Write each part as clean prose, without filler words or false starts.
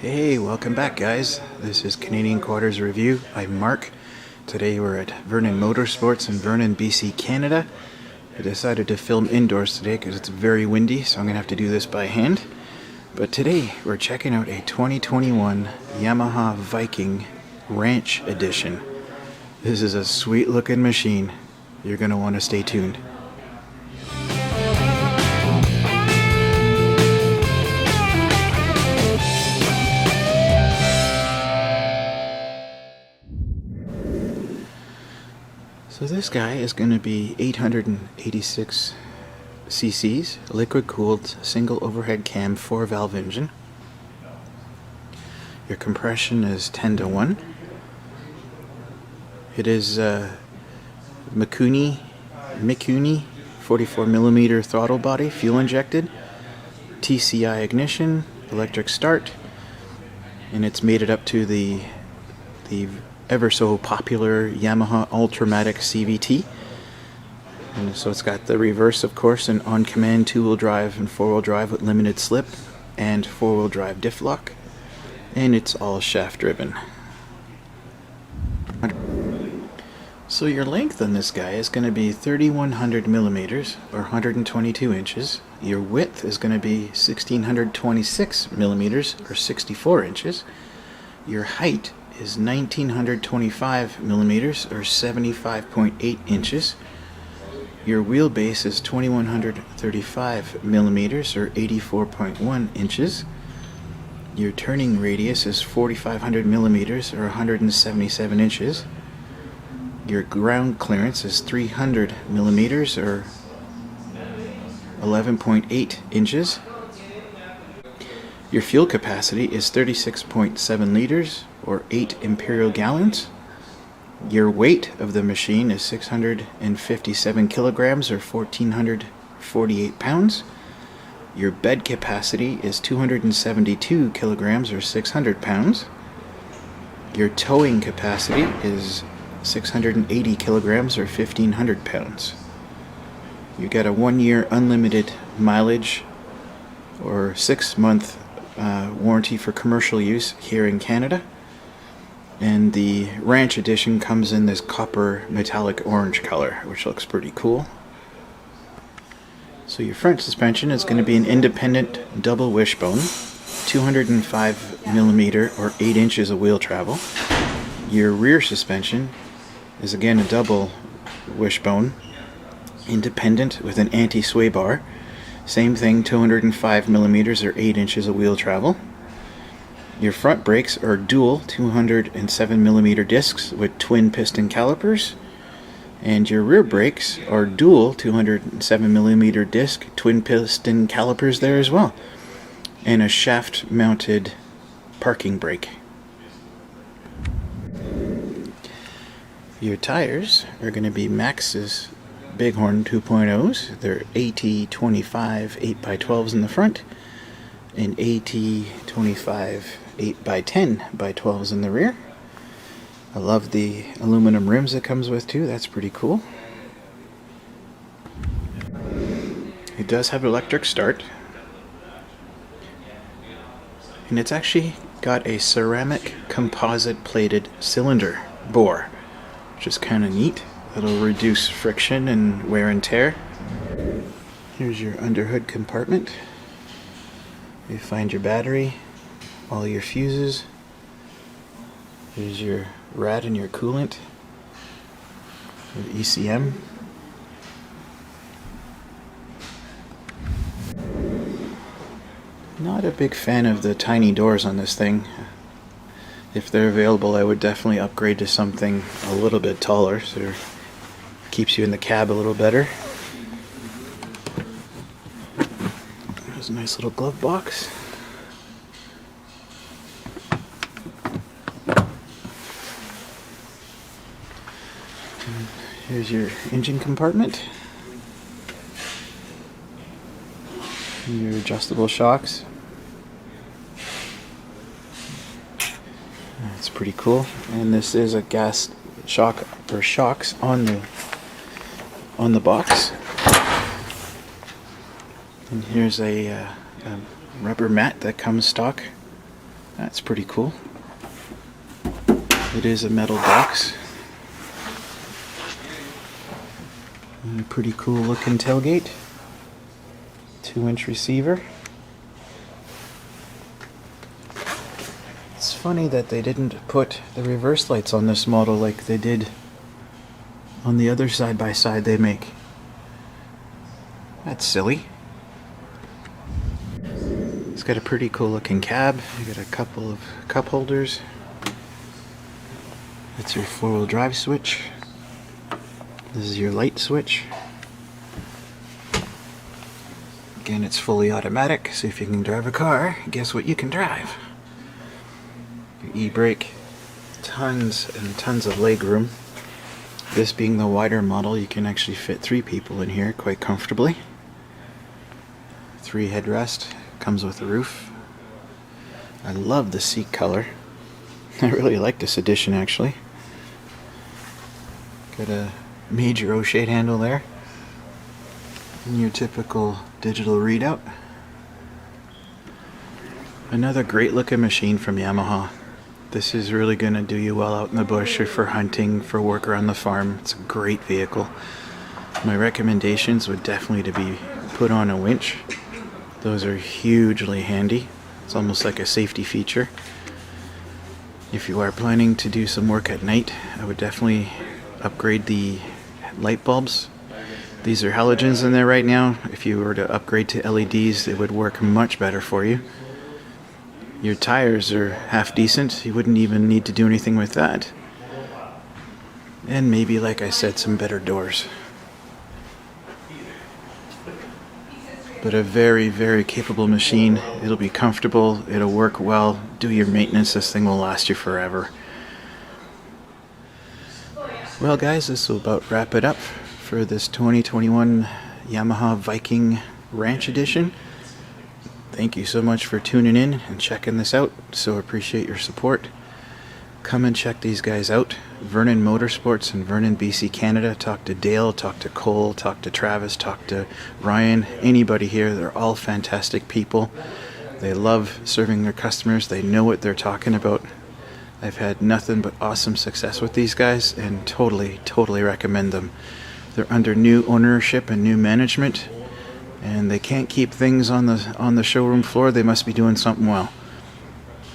Hey, welcome back guys. This is Canadian Quarters Review. I'm Mark. Today we're at Vernon Motorsports in Vernon, BC, Canada. I decided to film indoors today because it's very windy, so I'm going to have to do this by hand. But today we're checking out a 2021 Yamaha Viking Ranch Edition. This is a sweet looking machine. You're going to want to stay tuned. So this guy is going to be 886 cc's, liquid cooled, single overhead cam, 4-valve engine. Your compression is 10:1. It is Mikuni 44mm throttle body, fuel injected, TCI ignition, electric start, and it's made it up to the ever so popular Yamaha Ultramatic CVT. And so it's got the reverse, of course, and on-command 2-wheel drive and 4-wheel drive with limited slip and 4-wheel drive diff lock, and it's all shaft driven. So your length on this guy is going to be 3100 millimeters or 122 inches. Your width is going to be 1626 millimeters or 64 inches. Your height is 1925 millimeters or 75.8 inches. Your wheelbase is 2135 millimeters or 84.1 inches. Your turning radius is 4500 millimeters or 177 inches. Your ground clearance is 300 millimeters or 11.8 inches. Your fuel capacity is 36.7 liters or 8 imperial gallons. Your weight of the machine is 657 kilograms or 1,448 pounds. Your bed capacity is 272 kilograms or 600 pounds. Your towing capacity is 680 kilograms or 1,500 pounds. You get a 1-year unlimited mileage or 6-month warranty for commercial use here in Canada. And the Ranch Edition comes in this copper metallic orange color, which looks pretty cool. So your front suspension is going to be an independent double wishbone, 205 millimeter or 8 inches of wheel travel. Your rear suspension is again a double wishbone, independent with an anti-sway bar. Same thing, 205 millimeters or 8 inches of wheel travel. Your front brakes are dual 207 millimeter discs with twin piston calipers, and your rear brakes are dual 207 millimeter disc twin piston calipers there as well, and a shaft mounted parking brake. Your tires are going to be Maxxis Bighorn 2.0s. They're AT25 8x12s in the front and AT25 8x10x12s in the rear. I love the aluminum rims it comes with too. That's pretty cool. It does have electric start, and it's actually got a ceramic composite plated cylinder bore, which is kind of neat. It'll reduce friction and wear and tear. Here's your underhood compartment. You find your battery, all your fuses. Here's your rad and your coolant, your ECM. Not a big fan of the tiny doors on this thing. If they're available, I would definitely upgrade to something a little bit taller, so it keeps you in the cab a little better. There's a nice little glove box. And here's your engine compartment. And your adjustable shocks. That's pretty cool. And this is a gas shock or shocks on the box. And here's a rubber mat that comes stock That's pretty cool. It is a metal box. And a pretty cool looking tailgate. 2-inch receiver. It's funny that they didn't put the reverse lights on this model like they did on the other side-by-side they make. That's silly. It's got a pretty cool looking cab. You got a couple of cup holders. That's your 4-wheel drive switch. This is your light switch. Again, it's fully automatic, so if you can drive a car, guess what you can drive? Your e-brake. Tons and tons of leg room. This being the wider model, you can actually fit 3 people in here quite comfortably. 3 headrest. Comes with a roof. I love the seat color. I really like this edition actually. Got a major O-shade handle there. And your typical digital readout. Another great looking machine from Yamaha. This is really going to do you well out in the bush or for hunting, for work around the farm. It's a great vehicle. My recommendations would definitely to be put on a winch. Those are hugely handy. It's almost like a safety feature. If you are planning to do some work at night, I would definitely upgrade the light bulbs. These are halogens in there right now. If you were to upgrade to LEDs, it would work much better for you. Your tires are half decent. You wouldn't even need to do anything with that. And maybe, like I said, some better doors. But a very, very capable machine. It'll be comfortable, it'll work well, do your maintenance, this thing will last you forever. Well guys, this will about wrap it up for this 2021 Yamaha Viking Ranch Edition. Thank you so much for tuning in and checking this out. So appreciate your support. Come and check these guys out. Vernon Motorsports in Vernon, BC, Canada. Talk to Dale, talk to Cole, talk to Travis, talk to Ryan, anybody here. They're all fantastic people. They love serving their customers. They know what they're talking about. I've had nothing but awesome success with these guys and totally recommend them. They're under new ownership and new management, and they can't keep things on the showroom floor. They must be doing something well.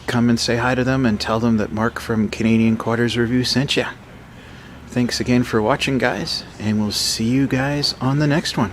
Come and say hi to them and tell them that Mark from Canadian Quarters Review sent ya. Thanks again for watching, guys, and we'll see you guys on the next one.